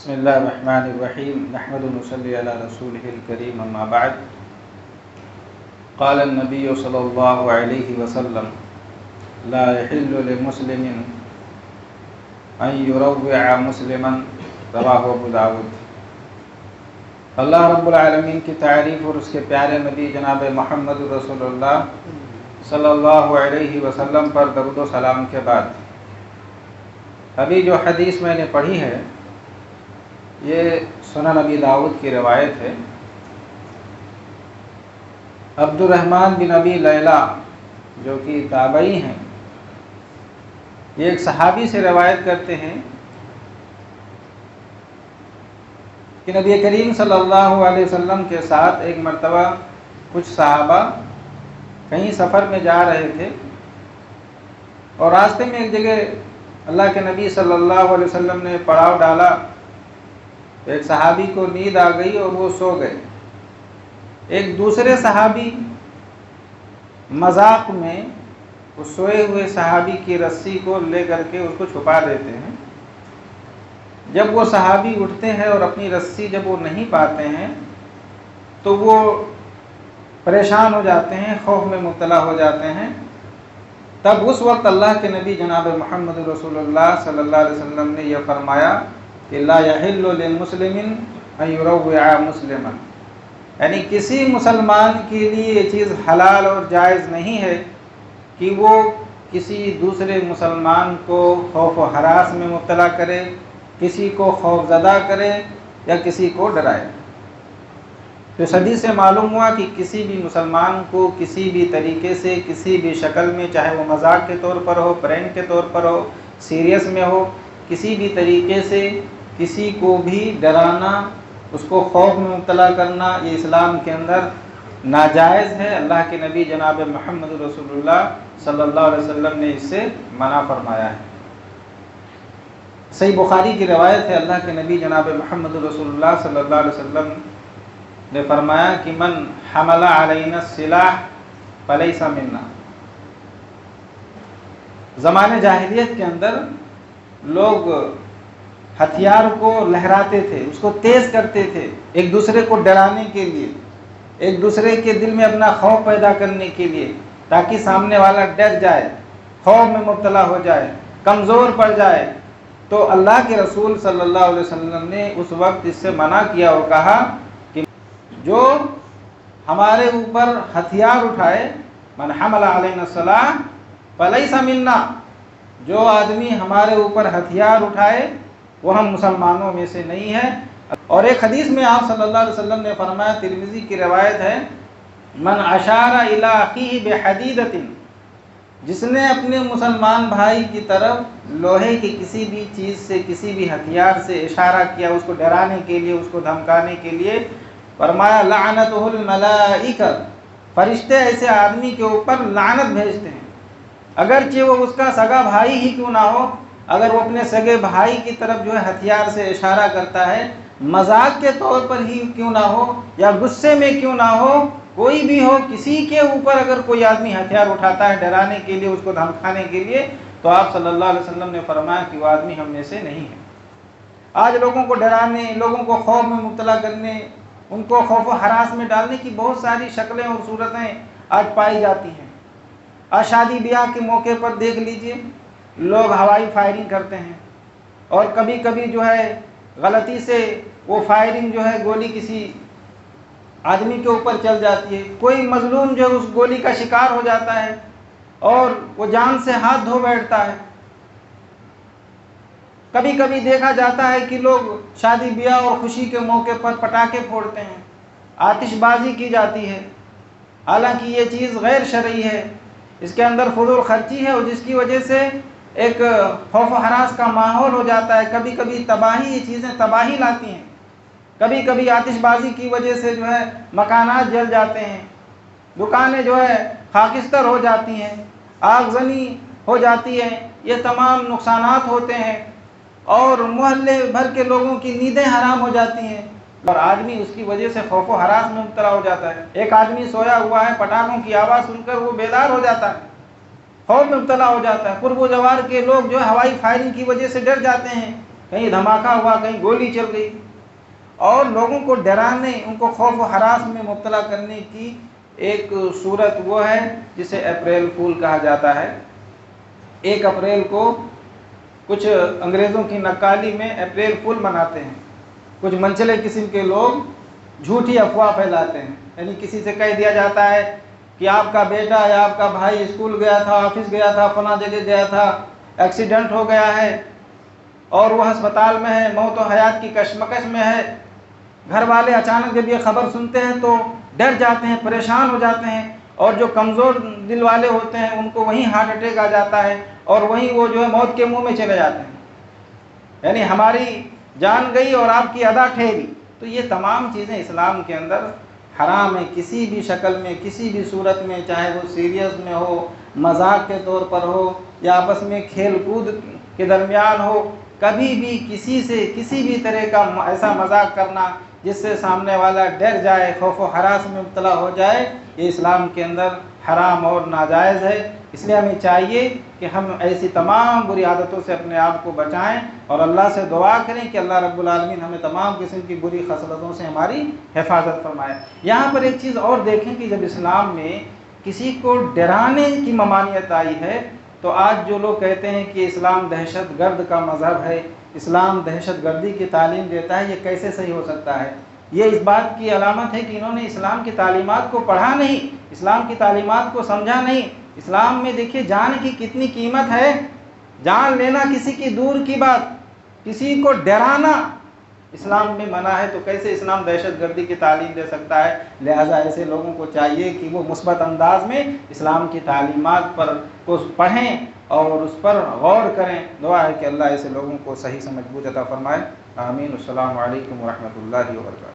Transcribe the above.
بسم اللہ الرحمن الرحیم نحمد ونصلی علی رسولہ الکریم اما بعد قال النبی صلی اللہ علیہ وسلم لا يحل لمسلم ان يروع مسلما رواہ ابو داود۔ اللہ رب العالمین کی تعریف اور اس کے پیارے نبی جناب محمد رسول اللہ صلی اللہ علیہ وسلم پر درود و سلام کے بعد ابھی جو حدیث میں نے پڑھی ہے یہ سنن ابی داؤد کی روایت ہے۔ عبد الرحمن بن ابی لیلہ جو کہ تابعی ہیں، یہ ایک صحابی سے روایت کرتے ہیں کہ نبی کریم صلی اللہ علیہ وسلم کے ساتھ ایک مرتبہ کچھ صحابہ کہیں سفر میں جا رہے تھے اور راستے میں ایک جگہ اللہ کے نبی صلی اللہ علیہ وسلم نے پڑاؤ ڈالا۔ ایک صحابی کو نیند آ گئی اور وہ سو گئے۔ ایک دوسرے صحابی مذاق میں اس سوئے ہوئے صحابی کی رسی کو لے کر کے اس کو چھپا دیتے ہیں۔ جب وہ صحابی اٹھتے ہیں اور اپنی رسی جب وہ نہیں پاتے ہیں تو وہ پریشان ہو جاتے ہیں، خوف میں مبتلا ہو جاتے ہیں۔ تب اس وقت اللہ کے نبی جناب محمد رسول اللہ صلی اللہ علیہ وسلم نے یہ فرمایا کہ لا يحل للمسلم ان يروع مسلما، یعنی کسی مسلمان کے لیے یہ چیز حلال اور جائز نہیں ہے کہ وہ کسی دوسرے مسلمان کو خوف و ہراس میں مبتلا کرے، کسی کو خوف زدہ کرے یا کسی کو ڈرائے۔ تو اس حدیث سے معلوم ہوا کہ کسی بھی مسلمان کو کسی بھی طریقے سے کسی بھی شکل میں، چاہے وہ مذاق کے طور پر ہو، پرینک کے طور پر ہو، سیریس میں ہو، کسی بھی طریقے سے کسی کو بھی ڈرانا، اس کو خوف میں مبتلا کرنا، یہ اسلام کے اندر ناجائز ہے۔ اللہ کے نبی جناب محمد رسول اللہ صلی اللہ علیہ وسلم نے اس سے منع فرمایا ہے۔ صحیح بخاری کی روایت ہے، اللہ کے نبی جناب محمد رسول اللہ صلی اللہ علیہ وسلم نے فرمایا کہ من حمل علینا السلاح فلیس منا۔ زمانے جاہلیت کے اندر لوگ ہتھیار کو لہراتے تھے، اس کو تیز کرتے تھے ایک دوسرے کو ڈرانے کے لیے، ایک دوسرے کے دل میں اپنا خوف پیدا کرنے کے لیے، تاکہ سامنے والا ڈر جائے، خوف میں مبتلا ہو جائے، کمزور پڑ جائے۔ تو اللہ کے رسول صلی اللہ علیہ وسلم نے اس وقت اس سے منع کیا اور کہا کہ جو ہمارے اوپر ہتھیار اٹھائے، من حمل علینا السلاح فلیس منا، جو آدمی ہمارے اوپر ہتھیار اٹھائے وہ ہم مسلمانوں میں سے نہیں ہے۔ اور ایک حدیث میں آپ صلی اللہ علیہ وسلم نے فرمایا، ترمذی کی روایت ہے، من اشار الی اخیہ بحدیدۃ، جس نے اپنے مسلمان بھائی کی طرف لوہے کی کسی بھی چیز سے، کسی بھی ہتھیار سے اشارہ کیا، اس کو ڈرانے کے لیے، اس کو دھمکانے کے لیے، فرمایا لعنتہ الملائکہ، فرشتے ایسے آدمی کے اوپر لعنت بھیجتے ہیں، اگرچہ وہ اس کا سگا بھائی ہی کیوں نہ ہو۔ اگر وہ اپنے سگے بھائی کی طرف جو ہے ہتھیار سے اشارہ کرتا ہے، مذاق کے طور پر ہی کیوں نہ ہو یا غصے میں کیوں نہ ہو، کوئی بھی ہو، کسی کے اوپر اگر کوئی آدمی ہتھیار اٹھاتا ہے ڈرانے کے لیے، اس کو دھمکانے کے لیے، تو آپ صلی اللہ علیہ وسلم نے فرمایا کہ وہ آدمی ہم میں سے نہیں ہے۔ آج لوگوں کو ڈرانے، لوگوں کو خوف میں مبتلا کرنے، ان کو خوف و ہراس میں ڈالنے کی بہت ساری شکلیں اور صورتیں آج پائی جاتی ہیں۔ آج شادی بیاہ کے موقع پر دیکھ لیجئے، لوگ ہوائی فائرنگ کرتے ہیں، اور کبھی کبھی جو ہے غلطی سے وہ فائرنگ جو ہے گولی کسی آدمی کے اوپر چل جاتی ہے، کوئی مظلوم جو ہے اس گولی کا شکار ہو جاتا ہے اور وہ جان سے ہاتھ دھو بیٹھتا ہے۔ کبھی کبھی دیکھا جاتا ہے کہ لوگ شادی بیاہ اور خوشی کے موقع پر پٹاخے پھوڑتے ہیں، آتش بازی کی جاتی ہے، حالانکہ یہ چیز غیر شرعی ہے، اس کے اندر فضول خرچی ہے، اور جس کی وجہ سے ایک خوف و ہراس کا ماحول ہو جاتا ہے۔ کبھی کبھی تباہی، یہ چیزیں تباہی لاتی ہیں۔ کبھی کبھی آتش بازی کی وجہ سے جو ہے مکانات جل جاتے ہیں، دکانیں جو ہے خاکستر ہو جاتی ہیں، آگ زنی ہو جاتی ہے، یہ تمام نقصانات ہوتے ہیں، اور محلے بھر کے لوگوں کی نیندیں حرام ہو جاتی ہیں، اور آدمی اس کی وجہ سے خوف و ہراس میں مبتلا ہو جاتا ہے۔ ایک آدمی سویا ہوا ہے، پٹاخوں کی آواز سن کر وہ بیدار ہو جاتا ہے، خوف میں مبتلا ہو جاتا ہے۔ قرب و جوار کے لوگ جو ہوائی فائرنگ کی وجہ سے ڈر جاتے ہیں، کہیں دھماکہ ہوا، کہیں گولی چل رہی، اور لوگوں کو ڈرانے، ان کو خوف و ہراس میں مبتلا کرنے کی ایک صورت وہ ہے جسے اپریل فول کہا جاتا ہے۔ 1 اپریل کو کچھ انگریزوں کی نقالی میں اپریل فول مناتے ہیں، کچھ منچلے قسم کے لوگ جھوٹی افواہ پھیلاتے ہیں، یعنی کسی سے کہہ دیا جاتا ہے کہ آپ کا بیٹا یا آپ کا بھائی اسکول گیا تھا، آفس گیا تھا، فلاں جگہ گیا تھا، ایکسیڈنٹ ہو گیا ہے اور وہ ہسپتال میں ہے، موت و حیات کی کشمکش میں ہے۔ گھر والے اچانک جب یہ خبر سنتے ہیں تو ڈر جاتے ہیں، پریشان ہو جاتے ہیں، اور جو کمزور دل والے ہوتے ہیں ان کو وہیں ہارٹ اٹیک آ جاتا ہے اور وہیں وہ جو ہے موت کے منہ میں چلے جاتے ہیں، یعنی ہماری جان گئی اور آپ کی ادا ٹھہری۔ تو یہ تمام چیزیں اسلام کے اندر حرام ہیں، کسی بھی شکل میں، کسی بھی صورت میں، چاہے وہ سیریس میں ہو، مذاق کے طور پر ہو، یا آپس میں کھیل کود کے درمیان ہو، کبھی بھی کسی سے کسی بھی طرح کا ایسا مذاق کرنا جس سے سامنے والا ڈر جائے، خوف و ہراس میں مبتلا ہو جائے، یہ اسلام کے اندر حرام اور ناجائز ہے۔ اس لیے ہمیں چاہیے کہ ہم ایسی تمام بری عادتوں سے اپنے آپ کو بچائیں اور اللہ سے دعا کریں کہ اللہ رب العالمین ہمیں تمام قسم کی بری خصلتوں سے ہماری حفاظت فرمائے۔ یہاں پر ایک چیز اور دیکھیں کہ جب اسلام میں کسی کو ڈرانے کی ممانعت آئی ہے تو آج جو لوگ کہتے ہیں کہ اسلام دہشت گرد کا مذہب ہے، اسلام دہشت گردی کی تعلیم دیتا ہے، یہ کیسے صحیح ہو سکتا ہے؟ یہ اس بات کی علامت ہے کہ انہوں نے اسلام کی تعلیمات کو پڑھا نہیں، اسلام کی تعلیمات کو سمجھا نہیں۔ اسلام میں دیکھیے جان کی کتنی قیمت ہے، جان لینا کسی کی دور کی بات، کسی کو ڈرانا اسلام میں منع ہے، تو کیسے اسلام دہشت گردی کی تعلیم دے سکتا ہے؟ لہٰذا ایسے لوگوں کو چاہیے کہ وہ مثبت انداز میں اسلام کی تعلیمات پر کو پڑھیں اور اس پر غور کریں۔ دعا ہے کہ اللہ ایسے لوگوں کو صحیح سمجھ بوجھ عطا فرمائے۔ آمین۔ السلام علیکم ورحمۃ اللہ وبرکاتہ۔